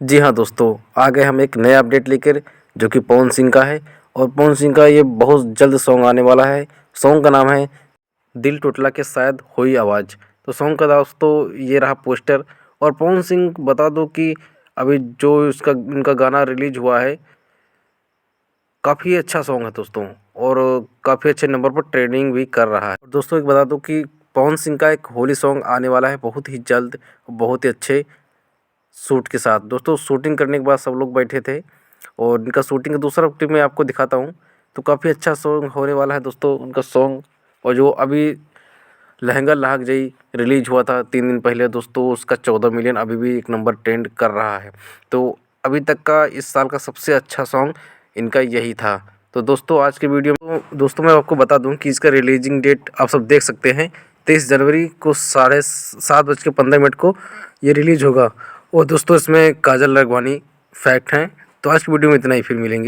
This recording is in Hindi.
जी हाँ दोस्तों, आ गए हम एक नया अपडेट लेकर जो कि पवन सिंह का है। और पवन सिंह का ये बहुत जल्द सॉन्ग आने वाला है। सॉन्ग का नाम है दिल टुटला के शायद हुई आवाज़। तो सॉन्ग का दोस्तों ये रहा पोस्टर। और पवन सिंह बता दो कि अभी जो इसका इनका गाना रिलीज हुआ है, काफ़ी अच्छा सॉन्ग है दोस्तों। और काफ़ी अच्छे नंबर पर ट्रेंडिंग भी कर रहा है। दोस्तों एक बता दूं कि पवन सिंह का एक होली सॉन्ग आने वाला है बहुत ही जल्द, बहुत ही अच्छे शूट के साथ। दोस्तों शूटिंग करने के बाद सब लोग बैठे थे और इनका शूटिंग का दूसरा क्लिप मैं आपको दिखाता हूँ। तो काफ़ी अच्छा सॉन्ग होने वाला है दोस्तों उनका सॉन्ग। और जो अभी लहंगा लाहक जई रिलीज हुआ था 3 दिन पहले दोस्तों, उसका 14 मिलियन अभी भी एक नंबर ट्रेंड कर रहा है। तो अभी तक का इस साल का सबसे अच्छा सॉन्ग इनका यही था। तो दोस्तों आज के वीडियो में दोस्तों मैं आपको बता दूं कि इसका रिलीजिंग डेट आप सब देख सकते हैं, 23 जनवरी को 7:15 को ये रिलीज होगा। और दोस्तों इसमें काजल राघवानी फैक्ट हैं। तो आज की वीडियो में इतना ही, फिर मिलेंगे।